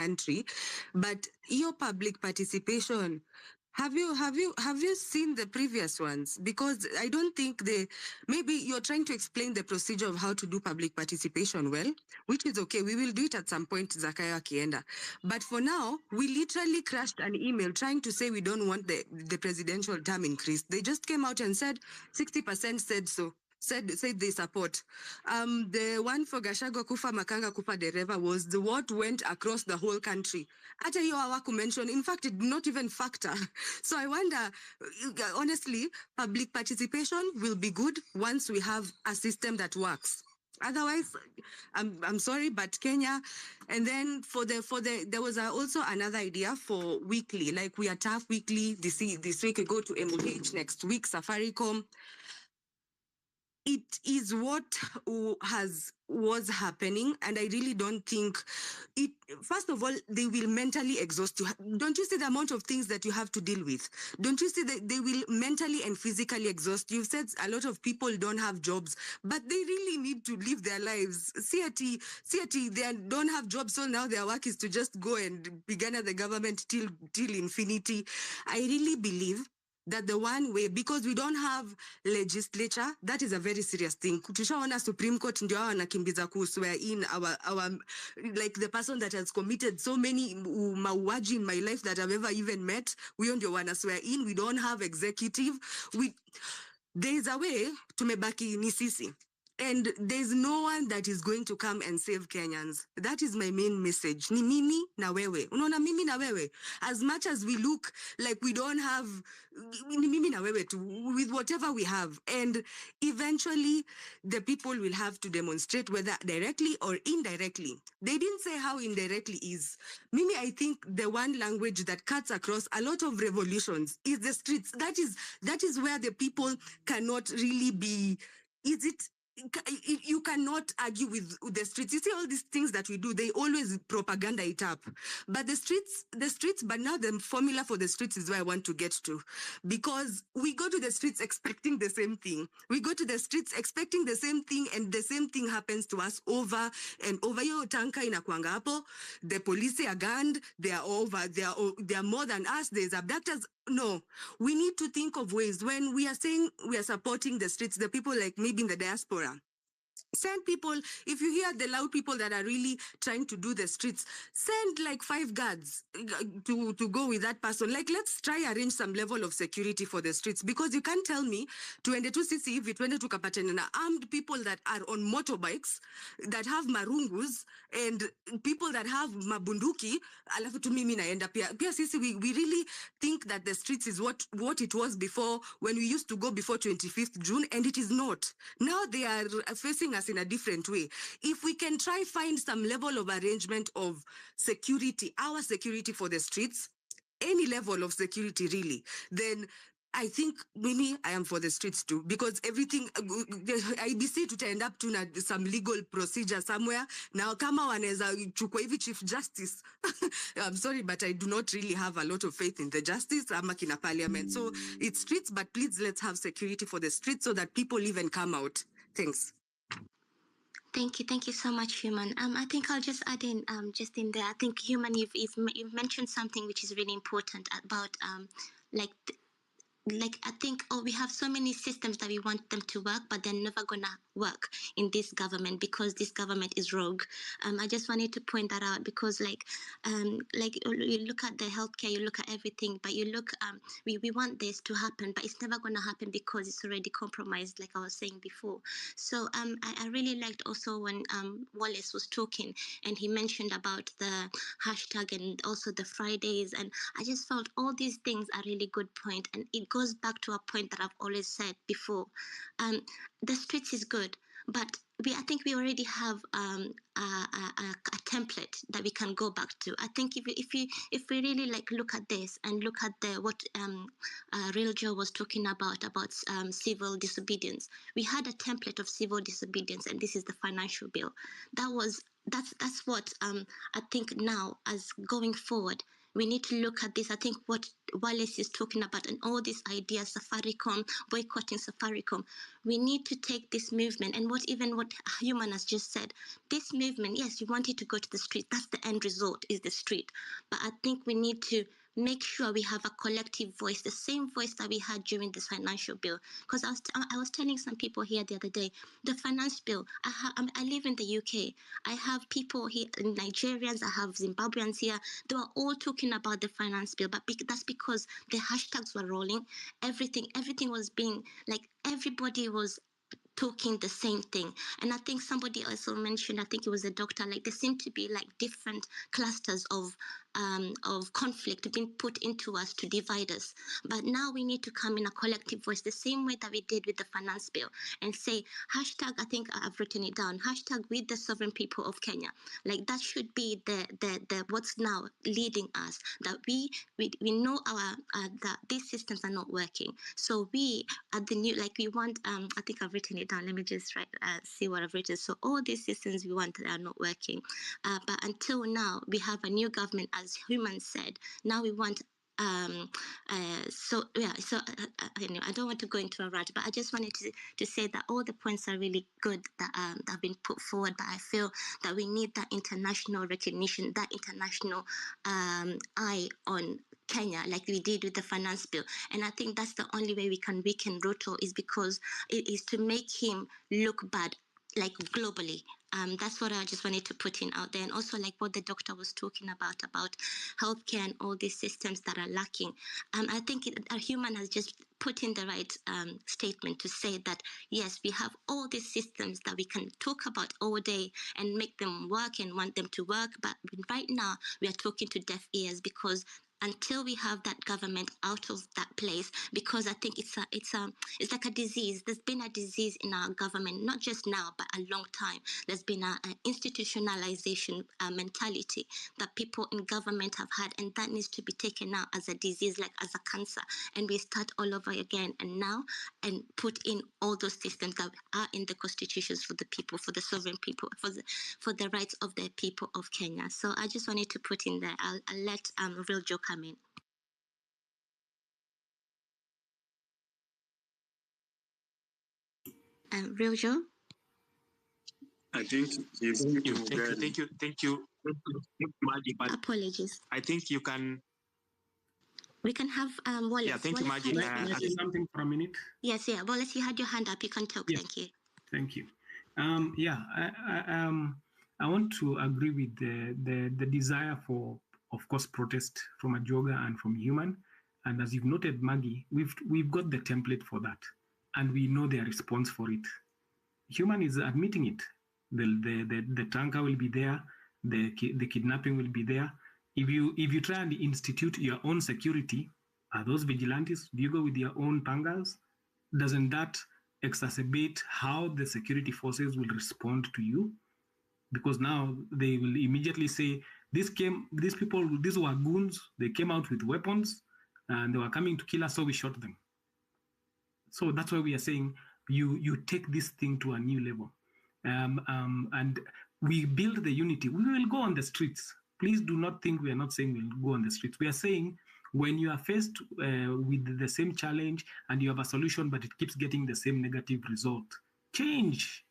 country. But your public participation, have you seen the previous ones? Because I don't think maybe you're trying to explain the procedure of how to do public participation well, which is okay. We will do it at some point, Zakayo Akienda. But for now, we literally crashed an email trying to say we don't want the presidential term increased. They just came out and said 60% said so. Said they support. The one for Gachagua Kufa Makanga Kufa Dereva was what went across the whole country. Hata hiyo hawakumention. In fact, it did not even factor. So I wonder, honestly, public participation will be good once we have a system that works. Otherwise, I'm sorry, but Kenya. And then there was also another idea for weekly, like we are tough weekly. This week we go to MOH, next week Safaricom. It is what was happening, and I really don't think it. First of all, they will mentally exhaust you. Don't you see the amount of things that you have to deal with? Don't you see that they will mentally and physically exhaust you? You've said a lot of people don't have jobs, but they really need to live their lives. CRT, they don't have jobs, so now their work is to just go and begin at the government till infinity. I really believe that the one way, because we don't have legislature, that is a very serious thing. Tushaona Supreme Court ndio wanakimbiza kuswear in our like the person that has committed so many mauaji in my life that I've ever even met. We ndio wana swear in. We don't have executive. There is a way tumebaki ni sisi. And there's no one that is going to come and save Kenyans. That is my main message. Ni mimi na wewe. Unaona mimi na wewe. As much as we look like we don't have, ni mimi na wewe too, with whatever we have. And eventually, the people will have to demonstrate whether directly or indirectly. They didn't say how indirectly is. Mimi, I think the one language that cuts across a lot of revolutions is the streets. That is where the people cannot really be, you cannot argue with the streets. You see all these things that we do, they always propaganda it up. But the streets, but now the formula for the streets is where I want to get to. Because we go to the streets expecting the same thing. We go to the streets expecting the same thing, and the same thing happens to us over and over. Yo tanka inakuanga hapo, the police are gunned, they are more than us, there's abductors. No, we need to think of ways when we are saying we are supporting the streets, the people like maybe in the diaspora. Send people, if you hear the loud people that are really trying to do the streets, send like 5 guards to go with that person. Like, let's try arrange some level of security for the streets, because you can't tell me tuende tu sisi hivi tuende tukapatane na armed people that are on motorbikes, that have marungus, and people that have mabunduki, alafu tu mimi naenda pia sisi we really think that the streets is what it was before, when we used to go before 25th June, and it is not. Now they are facing us in a different way. If we can find some level of arrangement of security, our security for the streets, any level of security really, then I think mimi, I am for the streets too, because everything, IBC to end up to some legal procedure somewhere. Now, kama waneza chukua hivi Chief Justice. I'm sorry, but I do not really have a lot of faith in the justice, ama kina parliament. So it's streets, but please let's have security for the streets so that people even come out. Thanks. Thank you so much, Human. I think I'll just add in, just in there. I think, Human, you've mentioned something which is really important about, I think we have so many systems that we want them to work, but they're never gonna work in this government because this government is rogue. I just wanted to point that out because you look at the healthcare, you look at everything, but you look, we want this to happen, but it's never gonna happen because it's already compromised, like I was saying before. So I really liked also when Wallace was talking and he mentioned about the hashtag and also the Fridays, and I just felt all these things are really good point, and it goes back to a point that I've always said before. The streets is good, but I think we already have a template that we can go back to. I think if we really look at this and look at what Real Joe was talking about civil disobedience, we had a template of civil disobedience, and this is the financial bill. That's what I think now as going forward. we need to look at this. I think what Wallace is talking about and all these ideas, Safaricom, boycotting Safaricom, we need to take this movement and what Human has just said, this movement, yes, you want it to go to the street. That's the end result, is the street. But I think we need to make sure we have a collective voice, the same voice that we had during this financial bill. Because I was telling some people here the other day, the finance bill, I live in the UK. I have people here, Nigerians, I have Zimbabweans here. They were all talking about the finance bill, but that's because the hashtags were rolling. Everything was being, like, everybody was talking the same thing. And I think somebody also mentioned, I think it was a doctor, like there seem to be like different clusters of conflict being put into us to divide us. But now we need to come in a collective voice, the same way that we did with the finance bill, and say hashtag, I think I've written it down, hashtag with the sovereign people of Kenya. Like that should be the what's now leading us, that we know that these systems are not working. So we at the new, like we want, I think I've written it down. Let me just see what I've written. So all these systems we want are not working. But until now, we have a new government, as Human said. Now we want anyway, I don't want to go into a rant, but I just wanted to say that all the points are really good that have been put forward, but I feel that we need that international recognition, that international eye on Kenya, like we did with the finance bill. And I think that's the only way we can weaken Ruto, is because it is to make him look bad, like globally. That's what I just wanted to put in out there. And also like what the doctor was talking about healthcare and all these systems that are lacking. I think a Human has just put in the right statement to say that, yes, we have all these systems that we can talk about all day and make them work and want them to work. But right now we are talking to deaf ears, because until we have that government out of that place, because I think it's like a disease. There's been a disease in our government, not just now, but a long time. There's been an institutionalization mentality that people in government have had, and that needs to be taken out as a disease, like as a cancer, and we start all over again. And put in all those systems that are in the constitutions for the people, for the sovereign people, for the rights of the people of Kenya. So I just wanted to put in there. I'll let Real Joe come in. Real Joe? I think thank you, Maggie, but apologies. I think you can. We can have Wallace. Yeah, thank you, Maggie. Can I say something for a minute? Yes, yeah. Wallace, you had your hand up. You can talk. Yes. Thank you. Thank you. I want to agree with the desire for, of course, protest from Ajoga and from Human. And as you've noted, Maggie, we've got the template for that, and we know their response for it. Human is admitting it. The tanker will be there. The kidnapping will be there. If you try and institute your own security, are those vigilantes? Do you go with your own pangas? Doesn't that exacerbate how the security forces will respond to you? Because now they will immediately say, these were goons, they came out with weapons, and they were coming to kill us, so we shot them. So that's why we are saying you take this thing to a new level. And we build the unity. We will go on the streets. Please do not think we are not saying we'll go on the streets. We are saying when you are faced with the same challenge and you have a solution, but it keeps getting the same negative result, change.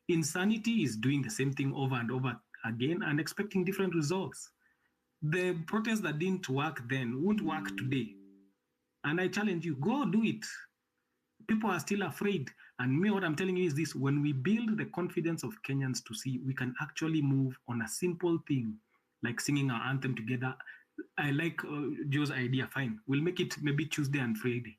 Insanity is doing the same thing over and over again and expecting different results. The protests that didn't work then won't work today. And I challenge you, go do it. People are still afraid. And me, what I'm telling you is this: when we build the confidence of Kenyans to see we can actually move on a simple thing, like singing our anthem together. I like Joe's idea, fine. We'll make it maybe Tuesday and Friday.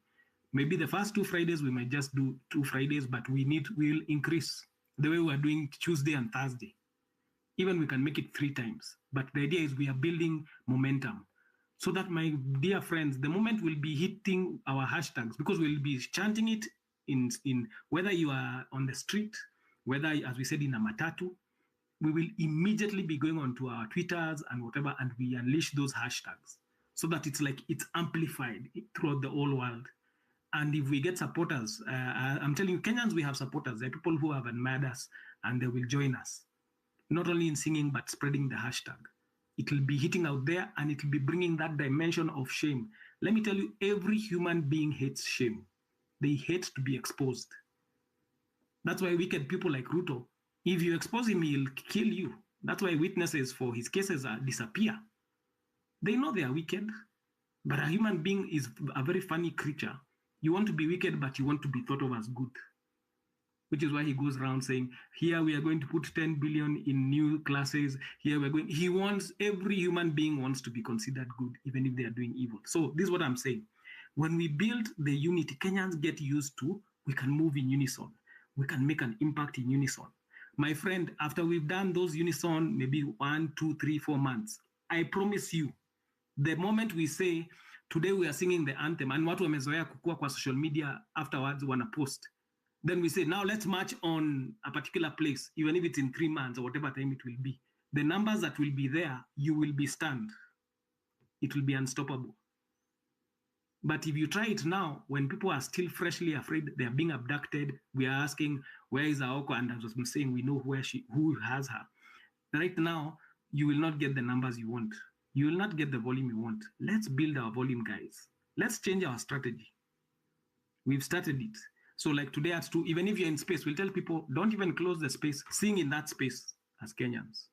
Maybe the first 2 Fridays, we might just do 2 Fridays, but we'll increase the way we're doing Tuesday and Thursday. Even we can make it 3 times. But the idea is we are building momentum. So that, my dear friends, the moment we'll be hitting our hashtags, because we'll be chanting it in whether you are on the street, whether, as we said, in a matatu, we will immediately be going on to our Twitters and whatever, and we unleash those hashtags so that it's amplified throughout the whole world. And if we get supporters, I'm telling you, Kenyans, we have supporters. There are people who have admired us and they will join us, not only in singing, but spreading the hashtag. It will be hitting out there, and it will be bringing that dimension of shame. Let me tell you, every human being hates shame. They hate to be exposed. That's why wicked people like Ruto, if you expose him, he'll kill you. That's why witnesses for his cases disappear. They know they are wicked, but a human being is a very funny creature. You want to be wicked, but you want to be thought of as good, which is why he goes around saying, here we are going to put 10 billion in new classes. Here we're going, he wants, every human being wants to be considered good, even if they are doing evil. So this is what I'm saying. When we build the unity, Kenyans get used to, we can move in unison. We can make an impact in unison. My friend, after we've done those unison, maybe 1, 2, 3, 4 months, I promise you, the moment we say, today we are singing the anthem, and watu wamezoea kukua kwa social media afterwards wanna post, then we say, now let's march on a particular place, even if it's in 3 months or whatever time it will be. The numbers that will be there, you will be stunned. It will be unstoppable. But if you try it now, when people are still freshly afraid they are being abducted, we are asking, where is Aoko? And as was saying, we know who has her. Right now, you will not get the numbers you want. You will not get the volume you want. Let's build our volume, guys. Let's change our strategy. We've started it. So like today at 2, even if you're in space, we'll tell people, don't even close the space. Sing in that space as Kenyans.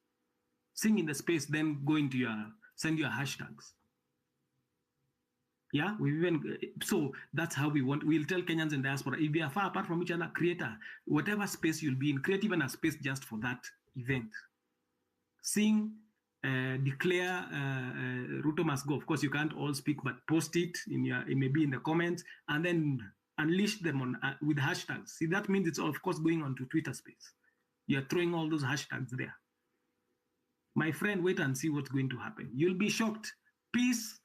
Sing in the space, then go into send your hashtags. Yeah, so that's how we'll tell Kenyans in diaspora, if we are far apart from each other, create whatever space you'll be in, create even a space just for that event. Sing, declare, Ruto must go. Of course, you can't all speak, but post it maybe in the comments, and then unleash them on with hashtags. See, that means it's of course going onto Twitter space. You're throwing all those hashtags there. My friend, wait and see what's going to happen. You'll be shocked. Peace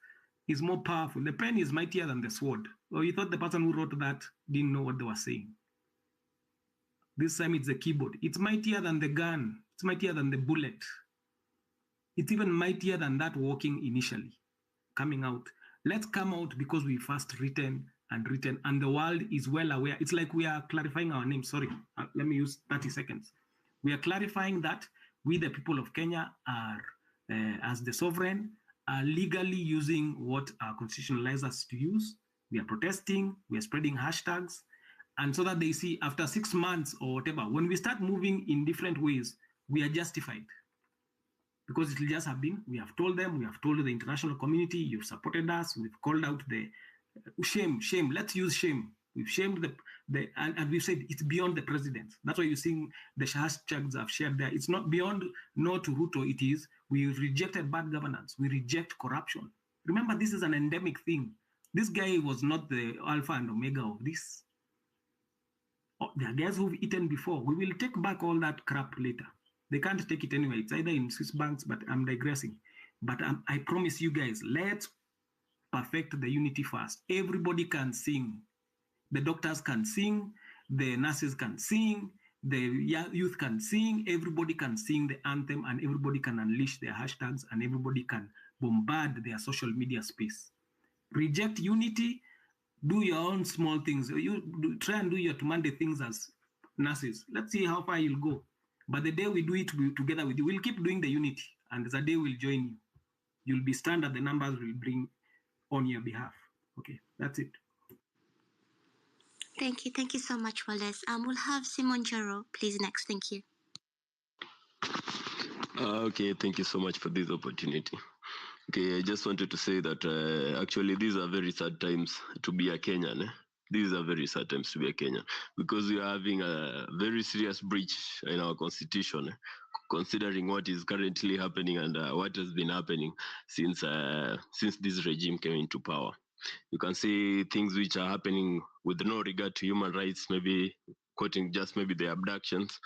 is more powerful. The pen is mightier than the sword. Or you thought the person who wrote that didn't know what they were saying. This time it's the keyboard. It's mightier than the gun. It's mightier than the bullet. It's even mightier than that walking initially, coming out. Let's come out because we first written, and the world is well aware. It's like we are clarifying our name. Sorry, let me use 30 seconds. We are clarifying that we, the people of Kenya, are, as the sovereign, are legally using what our constitution allows us to use. We are protesting, we are spreading hashtags, and so that they see after 6 months or whatever, when we start moving in different ways, we are justified. Because it will just have been, we have told them, we have told the international community, you've supported us, we've called out the shame, let's use shame. We've shamed and we've said it's beyond the president. That's why you're seeing the hashtags I've shared there. It's not beyond no to Ruto, it is, we rejected bad governance, we reject corruption. Remember, this is an endemic thing. This guy was not the alpha and omega of this. There are guys who've eaten before. We will take back all that crap later. They can't take it anyway. It's either in Swiss banks, but I'm digressing. But I promise you guys, let's perfect the unity first. Everybody can sing. The doctors can sing, the nurses can sing, the youth can sing, everybody can sing the anthem, and everybody can unleash their hashtags, and everybody can bombard their social media space. Reject unity, do your own small things. Try and do your Tumande things as nurses. Let's see how far you'll go. But the day we do it together with you, we'll keep doing the unity, and the day we'll join you. You'll be stunned at the numbers we'll bring on your behalf. Okay, that's it. Thank you so much, Wallace. We'll have Simon Jero, please, next. Thank you. Okay, thank you so much for this opportunity. Okay, I just wanted to say that actually these are very sad times to be a Kenyan. These are very sad times to be a Kenyan because we are having a very serious breach in our constitution, considering what is currently happening and what has been happening since this regime came into power. You can see things which are happening with no regard to human rights, maybe quoting just maybe the abductions.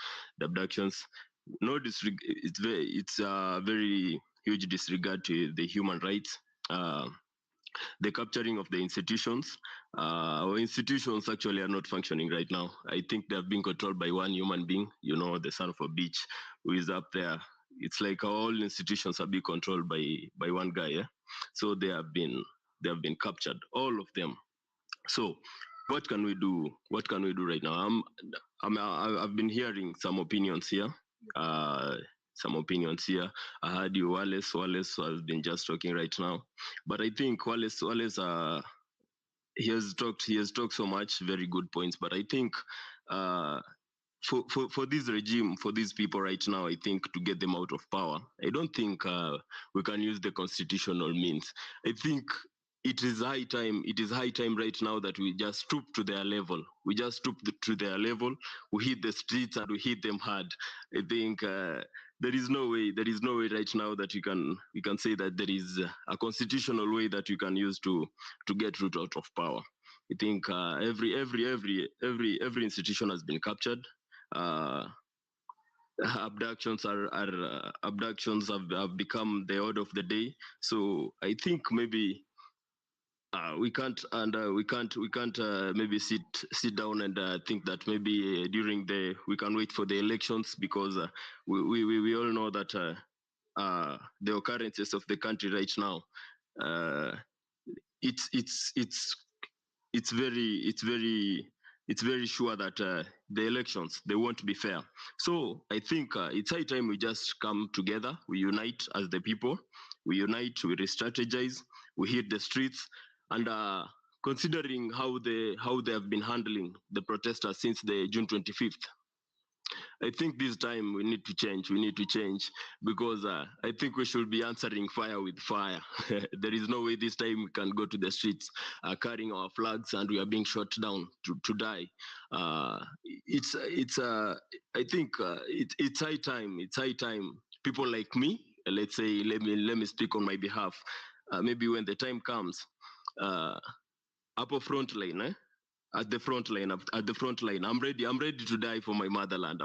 No disregard. It's a very huge disregard to the human rights. The capturing of the institutions. Our institutions actually are not functioning right now. I think they have been controlled by one human being, the son of a bitch who is up there. It's like all institutions are being controlled by one guy. Yeah? So they have been captured, all of them. So what can we do? What can we do right now? I've been hearing some opinions here. some opinions here. I heard you, Wallace. Wallace has been just talking right now, but I think Wallace, he has talked so much very good points. But I think for this regime, for these people right now, I think to get them out of power, I don't think we can use the constitutional means. I think it is high time right now that we just stoop to their level. We just stoop to their level. We hit the streets and we hit them hard. I think there is no way right now that we can say that there is a constitutional way that you can use to get Ruto out of power. I think every institution has been captured. Abductions have become the order of the day. So I think maybe we can't maybe sit down and think that maybe we can wait for the elections, because we all know that the occurrences of the country right now, it's very sure that the elections, they won't be fair. So I think it's high time we just come together, we unite as the people, we re-strategize, we hit the streets, and considering how they have been handling the protesters since the June 25th, I think this time we need to change, because I think we should be answering fire with fire. There is no way this time we can go to the streets carrying our flags and we are being shot down to die. I think it's high time. People like me, let's say, let me speak on my behalf. Maybe when the time comes, upper front line, at the front line. I'm ready to die for my motherland.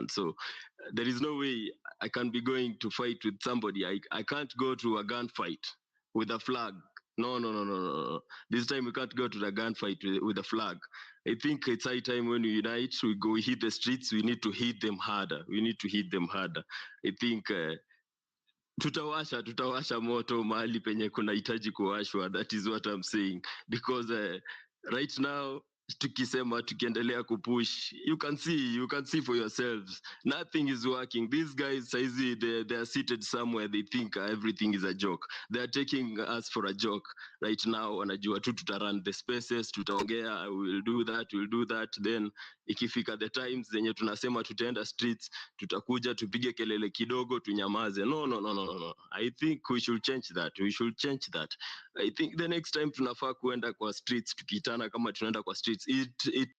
So there is no way I can be going to fight with somebody. I can't go to a gunfight with a flag. No. This time we can't go to the gunfight with a flag. I think it's high time when we unite, we hit the streets, we need to hit them harder. I think tutawasha moto mahali penye kunahitaji kuwashwa. That is what I'm saying, because right now tukiendelea kupush, you can see for yourselves, nothing is working. These guys, they are seated somewhere, they think everything is a joke. They are taking us for a joke right now. Wanajua tu tutarun the spaces, tutaongea, we'll do that, then ikifika the times zenye tunasema tutaenda streets, tutakuja tupige kelele kidogo tunyamaze. No. I think we should change that. I think the next time tunafaa kuenda kwa streets, tukitana kama tunaenda kwa streets, it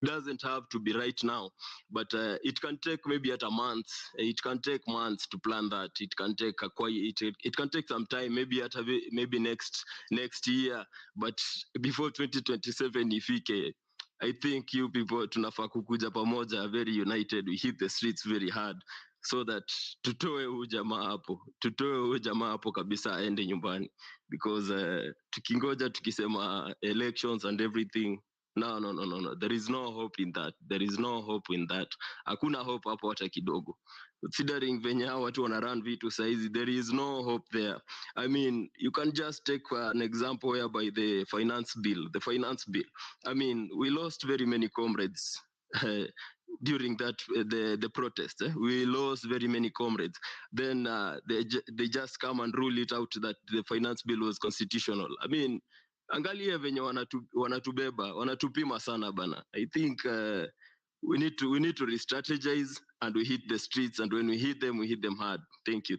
doesn't have to be right now, but it can take maybe at a month. It can take months to plan that. It can take it can take some time, maybe next year, but before 2027 ifike, I think you people tunafaa kukuja pamoja, very united. We hit the streets very hard, so that tutoe huyu jamaa hapo kabisa aende nyumbani, because tukingoja tukisema elections and everything, no, there is no hope in that. Hakuna hope hapo hata kidogo, considering venye hao watu wana run vitu saizi. There is no hope there. I mean, you can just take an example whereby the finance bill. I mean, we lost very many comrades during that the protest. We lost very many comrades. Then they just come and rule it out that the finance bill was constitutional. I mean, angalia venye wanatupima sana bana. I think we need to re-strategize and we hit the streets, and when we hit them hard. Thank you.